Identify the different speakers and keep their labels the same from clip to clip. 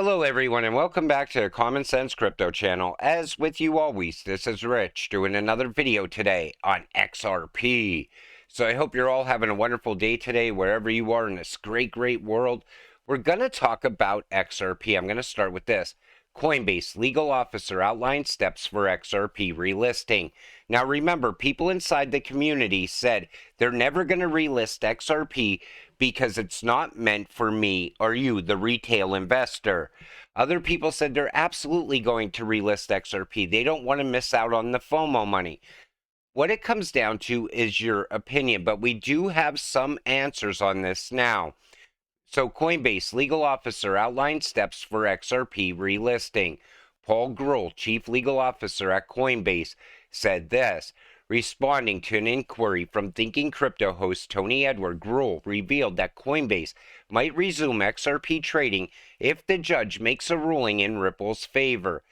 Speaker 1: Hello everyone and welcome back to the Common Sense Crypto channel. As with you always, this is Rich doing another video today on XRP. So I hope you're all having a wonderful day today wherever you are in this great world. We're going to talk about XRP. I'm going to start with this. Coinbase legal officer outlines steps for XRP relisting. Now remember, people inside the community said they're never going to relist XRP because it's not meant for me or you, the retail investor. Other people said they're absolutely going to relist XRP. They don't want to miss out on the FOMO money. What it comes down to is your opinion, but we do have some answers on this now. So Coinbase legal officer outlines steps for XRP relisting. Paul Gruhl, chief legal officer at Coinbase, said this. Responding to an inquiry from Thinking Crypto host Tony Edward, Gruhl revealed that Coinbase might resume XRP trading if the judge makes a ruling in Ripple's favor.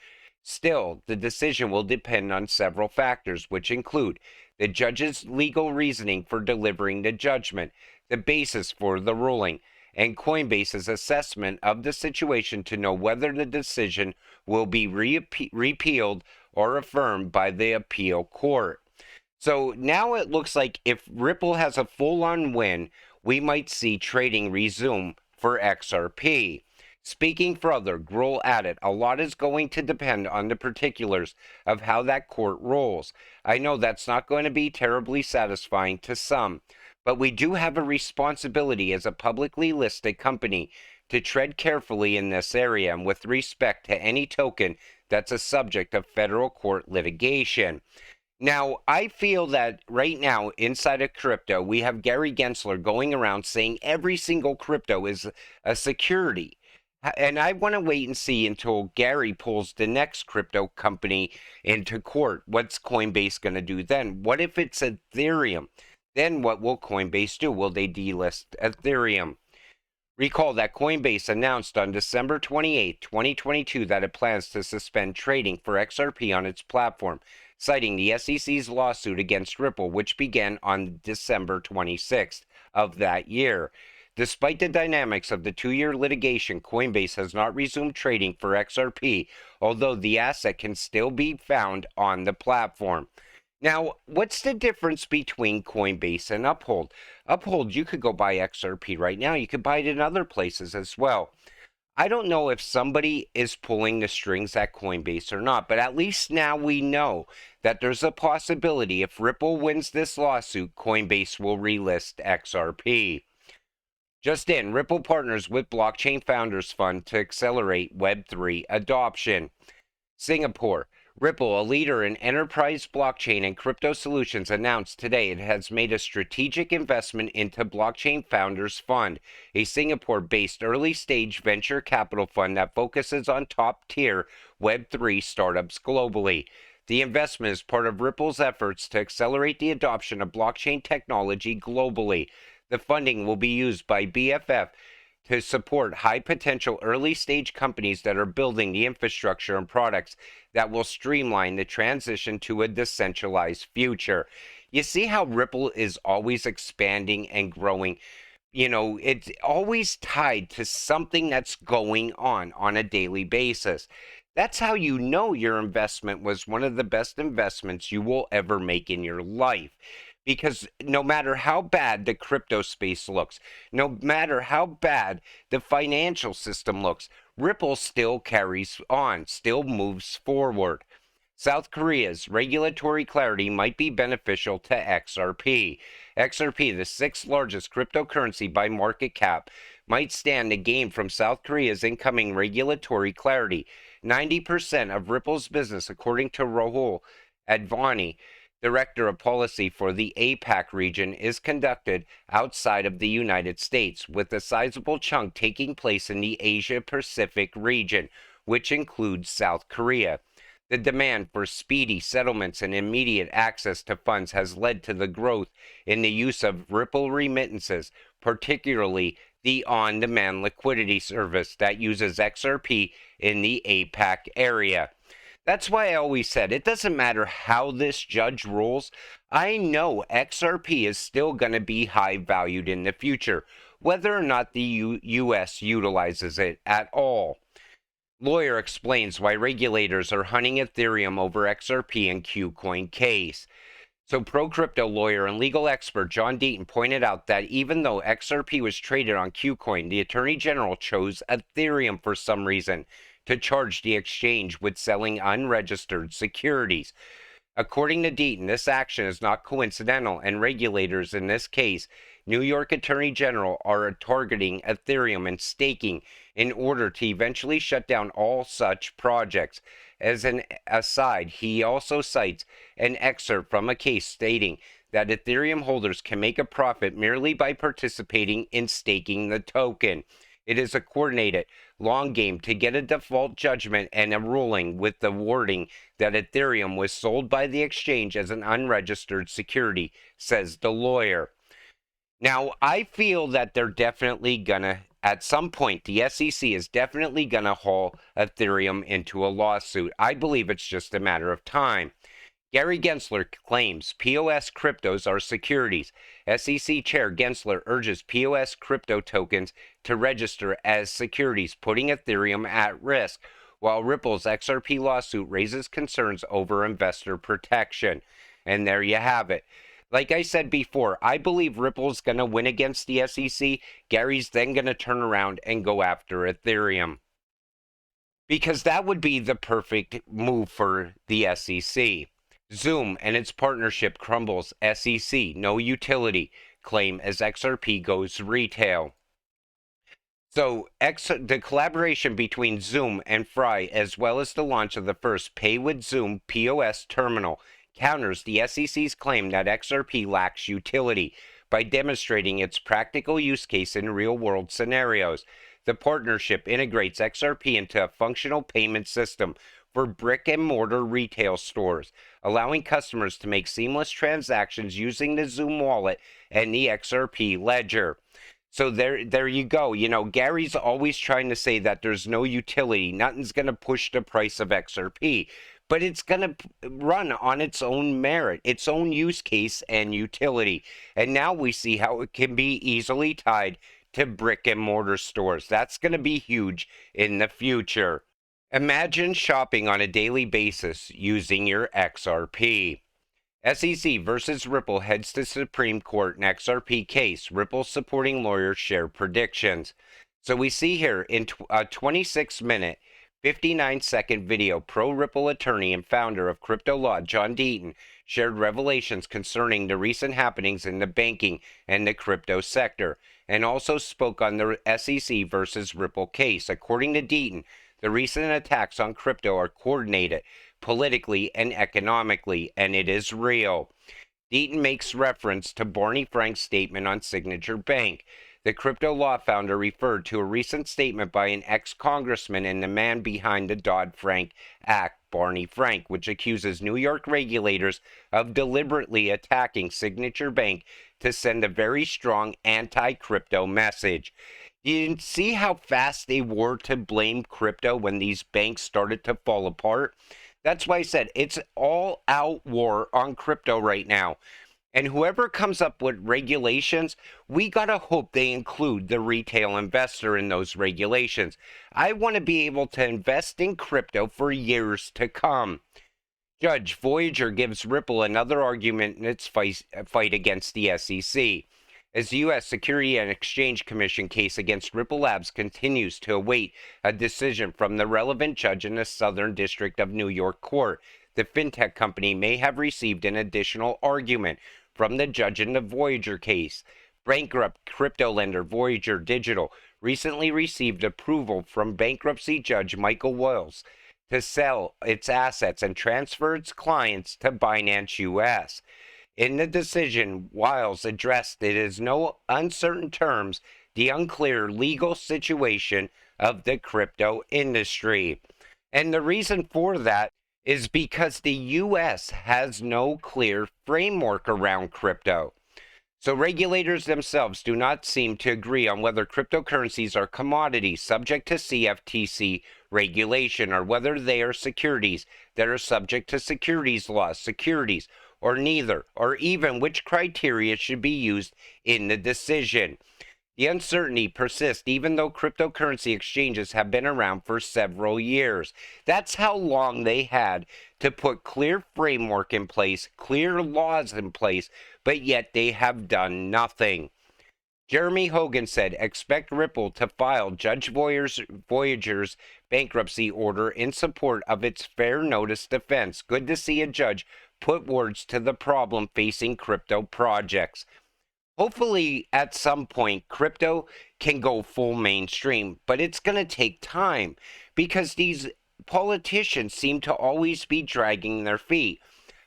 Speaker 1: Still, the decision will depend on several factors, which include the judge's legal reasoning for delivering the judgment, the basis for the ruling, and Coinbase's assessment of the situation to know whether the decision will be repealed or affirmed by the appeal court. So now it looks like if Ripple has a full-on win, we might see trading resume for XRP. Speaking further, Gruhl added, a lot is going to depend on the particulars of how that court rules. I know that's not going to be terribly satisfying to some, but we do have a responsibility as a publicly listed company to tread carefully in this area and with respect to any token that's a subject of federal court litigation. Now, I feel that right now inside of crypto, we have Gary Gensler going around saying every single crypto is a security. And I want to wait and see until Gary pulls the next crypto company into court. What's Coinbase going to do then? What if it's Ethereum? Then what will Coinbase do? Will they delist Ethereum? Recall that Coinbase announced on December 28, 2022 that it plans to suspend trading for XRP on its platform, citing the SEC's lawsuit against Ripple, which began on December 26th of that year. Despite the dynamics of the two-year litigation, Coinbase has not resumed trading for XRP, although the asset can still be found on the platform. Now, what's the difference between Coinbase and Uphold? Uphold, you could go buy XRP right now. You could buy it in other places as well. I don't know if somebody is pulling the strings at Coinbase or not, but at least now we know that there's a possibility if Ripple wins this lawsuit, Coinbase will relist XRP. Just in, Ripple partners with Blockchain Founders Fund to accelerate Web3 adoption. Singapore. Ripple, a leader in enterprise blockchain and crypto solutions, announced today it has made a strategic investment into Blockchain Founders Fund, a Singapore-based early-stage venture capital fund that focuses on top-tier Web3 startups globally. The investment is part of Ripple's efforts to accelerate the adoption of blockchain technology globally. The funding will be used by BFF to support high-potential early-stage companies that are building the infrastructure and products that will streamline the transition to a decentralized future. You see how Ripple is always expanding and growing? You know, it's always tied to something that's going on a daily basis. That's how you know your investment was one of the best investments you will ever make in your life. Because no matter how bad the crypto space looks, no matter how bad the financial system looks, Ripple still carries on, still moves forward. South Korea's regulatory clarity might be beneficial to XRP. XRP, the sixth largest cryptocurrency by market cap, might stand to gain from South Korea's incoming regulatory clarity. 90% of Ripple's business, according to Rahul Advani, Director of Policy for the APAC region, is conducted outside of the United States, with a sizable chunk taking place in the Asia-Pacific region, which includes South Korea. The demand for speedy settlements and immediate access to funds has led to the growth in the use of Ripple remittances, particularly the on-demand liquidity service that uses XRP in the APAC area. That's why I always said it doesn't matter how this judge rules. I know XRP is still going to be high valued in the future, whether or not the U.S. utilizes it at all. Lawyer explains why regulators are hunting Ethereum over XRP and KuCoin case. So pro-crypto lawyer and legal expert John Deaton pointed out that even though XRP was traded on KuCoin, the Attorney General chose Ethereum for some reason to charge the exchange with selling unregistered securities. According to Deaton, this action is not coincidental, and regulators, in this case, New York Attorney General, are targeting Ethereum and staking in order to eventually shut down all such projects. As an aside, he also cites an excerpt from a case stating that Ethereum holders can make a profit merely by participating in staking the token. It is a coordinated long game to get a default judgment and a ruling with the wording that Ethereum was sold by the exchange as an unregistered security, says the lawyer. Now, I feel that they're definitely gonna, at some point, the SEC is definitely gonna haul Ethereum into a lawsuit. I believe it's just a matter of time. Gary Gensler claims POS cryptos are securities. SEC Chair Gensler urges POS crypto tokens to register as securities, putting Ethereum at risk, while Ripple's XRP lawsuit raises concerns over investor protection. And there you have it. Like I said before, I believe Ripple's going to win against the SEC. Gary's then going to turn around and go after Ethereum, because that would be the perfect move for the SEC. Zoom and its partnership crumbles. SEC no utility claim as XRP goes retail. So the collaboration between Zoom and Fry, as well as the launch of the first Pay with Zoom POS terminal, counters the SEC's claim that XRP lacks utility by demonstrating its practical use case in real-world scenarios. The partnership integrates XRP into a functional payment system for brick-and-mortar retail stores, allowing customers to make seamless transactions using the Zoom wallet and the XRP ledger. So there you go. You know, Gary's always trying to say that there's no utility. Nothing's going to push the price of XRP, but it's going to run on its own merit, its own use case and utility. And now we see how it can be easily tied to brick-and-mortar stores. That's going to be huge in the future. Imagine shopping on a daily basis using your XRP. SEC versus Ripple heads to Supreme Court in XRP case. Ripple supporting lawyers share predictions. So we see here in a 26-minute, 59-second video, pro-Ripple attorney and founder of Crypto Law, John Deaton, shared revelations concerning the recent happenings in the banking and the crypto sector, and also spoke on the SEC versus Ripple case. According to Deaton, the recent attacks on crypto are coordinated politically and economically, and it is real. Deaton makes reference to Barney Frank's statement on Signature Bank. The crypto law founder referred to a recent statement by an ex-congressman and the man behind the Dodd-Frank Act, Barney Frank, which accuses New York regulators of deliberately attacking Signature Bank to send a very strong anti-crypto message. You see how fast they were to blame crypto when these banks started to fall apart? That's why I said it's all out war on crypto right now. And whoever comes up with regulations, we got to hope they include the retail investor in those regulations. I want to be able to invest in crypto for years to come. Judge Voyager gives Ripple another argument in its fight against the SEC. As the U.S. Securities and Exchange Commission case against Ripple Labs continues to await a decision from the relevant judge in the Southern District of New York Court, the fintech company may have received an additional argument from the judge in the Voyager case. Bankrupt crypto lender Voyager Digital recently received approval from bankruptcy judge Michael Wells to sell its assets and transfer its clients to Binance US. In the decision, Wiles addressed it as no uncertain terms the unclear legal situation of the crypto industry. And the reason for that is because the U.S. has no clear framework around crypto. So regulators themselves do not seem to agree on whether cryptocurrencies are commodities subject to CFTC regulation or whether they are securities that are subject to securities laws, securities, or neither, or even which criteria should be used in the decision. The uncertainty persists even though cryptocurrency exchanges have been around for several years. That's how long they had to put clear framework in place, clear laws in place, but yet they have done nothing. Jeremy Hogan said, expect Ripple to file Judge Voyager's bankruptcy order in support of its fair notice defense. Good to see a judge put words to the problem facing crypto projects. Hopefully, at some point, crypto can go full mainstream, but it's going to take time because these politicians seem to always be dragging their feet.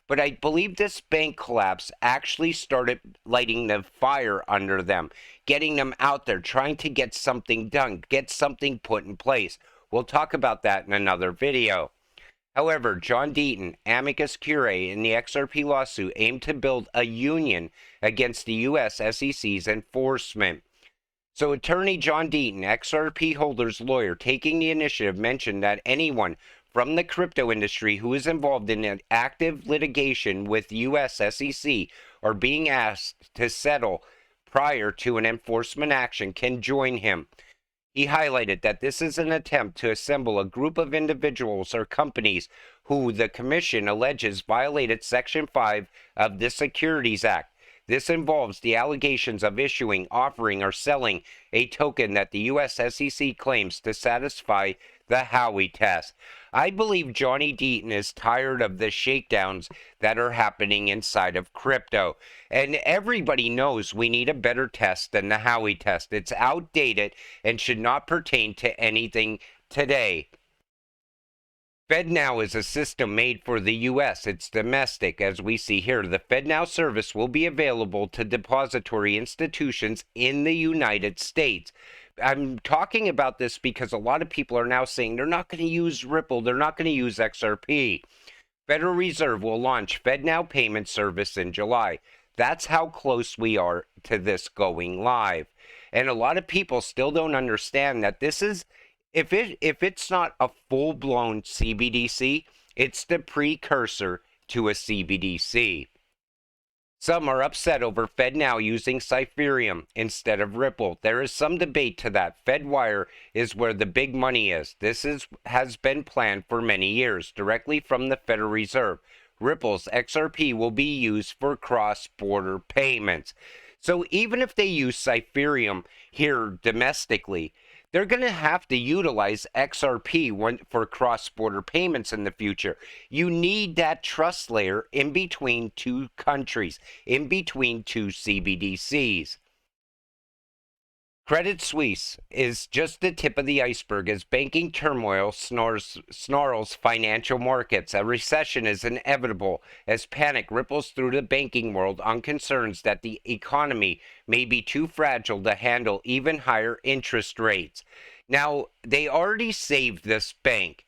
Speaker 1: But I believe this bank collapse actually started lighting the fire under them, getting them out there, trying to get something done, get something put in place. We'll talk about that in another video. However, John Deaton, Amicus Curiae, and the XRP lawsuit aim to build a union against the U.S. SEC's enforcement. So attorney John Deaton, XRP holders' lawyer, taking the initiative, mentioned that anyone from the crypto industry who is involved in an active litigation with U.S. SEC are being asked to settle prior to an enforcement action can join him. He highlighted that this is an attempt to assemble a group of individuals or companies who the Commission alleges violated Section 5 of the Securities Act. This involves the allegations of issuing, offering, or selling a token that the U.S. SEC claims to satisfy the Howey test. I believe Johnny Deaton is tired of the shakedowns that are happening inside of crypto. And everybody knows we need a better test than the Howey test. It's outdated and should not pertain to anything today. FedNow is a system made for the U.S. It's domestic, as we see here. The FedNow service will be available to depository institutions in the United States. I'm talking about this because a lot of people are now saying they're not going to use Ripple, they're not going to use XRP. Federal Reserve will launch FedNow payment service in July. That's how close we are to this going live. And a lot of people still don't understand that this is, if it's not a full-blown CBDC, it's the precursor to a CBDC. Some are upset over FedNow using Ethereum instead of Ripple. There is some debate to that. FedWire is where the big money is. This has been planned for many years, directly from the Federal Reserve. Ripple's XRP will be used for cross-border payments. So even if they use Ethereum here domestically, they're going to have to utilize XRP for cross-border payments in the future. You need that trust layer in between two countries, in between two CBDCs. Credit Suisse is just the tip of the iceberg as banking turmoil snarls financial markets. A recession is inevitable as panic ripples through the banking world on concerns that the economy may be too fragile to handle even higher interest rates. Now, they already saved this bank.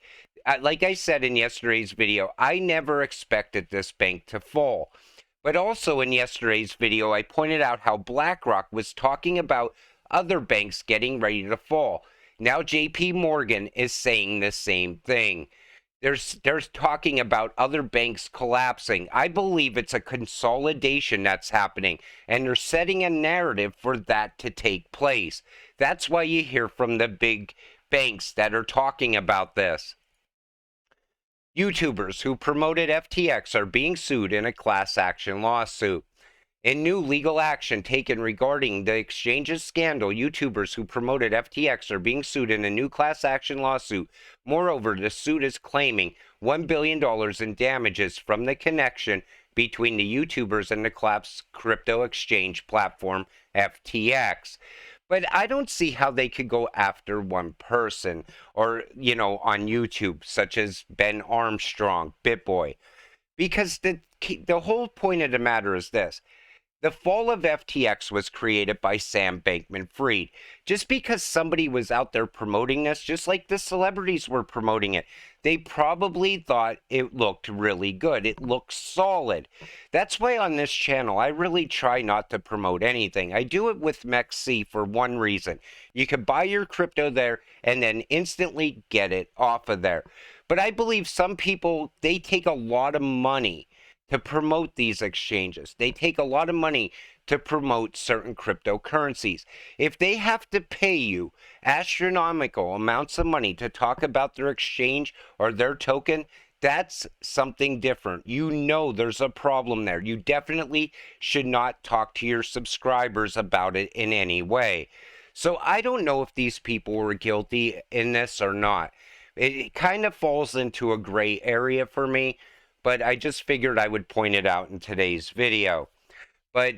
Speaker 1: Like I said in yesterday's video, I never expected this bank to fall. But also in yesterday's video, I pointed out how BlackRock was talking about other banks getting ready to fall. Now JP Morgan is saying the same thing. There's talking about other banks collapsing. I believe it's a consolidation that's happening, and they're setting a narrative for that to take place. That's why you hear from the big banks that are talking about this. YouTubers who promoted FTX are being sued in a class action lawsuit. In new legal action taken regarding the exchange's scandal, YouTubers who promoted FTX are being sued in a new class action lawsuit. Moreover, the suit is claiming $1 billion in damages from the connection between the YouTubers and the collapsed crypto exchange platform, FTX. But I don't see how they could go after one person or, on YouTube, such as Ben Armstrong, BitBoy. Because the whole point of the matter is this. The fall of FTX was created by Sam Bankman-Fried. Just because somebody was out there promoting this, just like the celebrities were promoting it, they probably thought it looked really good. It looked solid. That's why on this channel, I really try not to promote anything. I do it with MEXC for one reason. You can buy your crypto there and then instantly get it off of there. But I believe some people, they take a lot of money to promote these exchanges. They take a lot of money to promote certain cryptocurrencies. If they have to pay you astronomical amounts of money to talk about their exchange or their token, that's something different. You know there's a problem there. You definitely should not talk to your subscribers about it in any way. So I don't know if these people were guilty in this or not. It kind of falls into a gray area for me, but I just figured I would point it out in today's video. But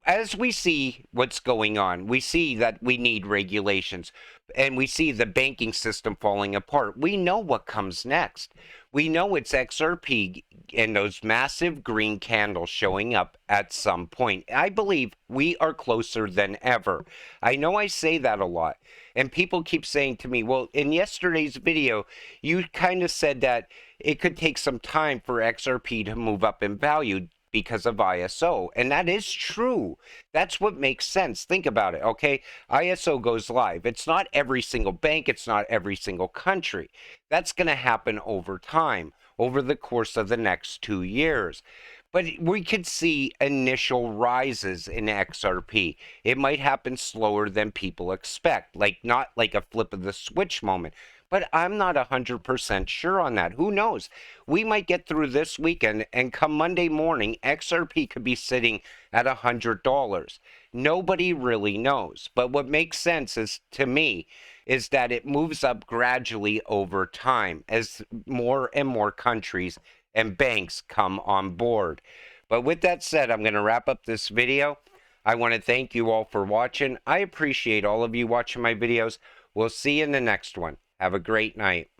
Speaker 1: as we see what's going on, we see that we need regulations, and we see the banking system falling apart. We know what comes next. We know it's XRP and those massive green candles showing up at some point. I believe we are closer than ever. I know I say that a lot, and people keep saying to me, well, in yesterday's video, you kind of said that it could take some time for XRP to move up in value because of ISO. And that is true. That's what makes sense. Think about it, okay? ISO goes live. It's not every single bank. It's not every single country. That's going to happen over time, over the course of the next 2 years. But we could see initial rises in XRP. It might happen slower than people expect, like not like a flip of the switch moment. But I'm not 100% sure on that. Who knows? We might get through this weekend, and come Monday morning, XRP could be sitting at $100. Nobody really knows. But what makes sense is, to me, is that it moves up gradually over time as more and more countries and banks come on board. But with that said, I'm going to wrap up this video. I want to thank you all for watching. I appreciate all of you watching my videos. We'll see you in the next one. Have a great night.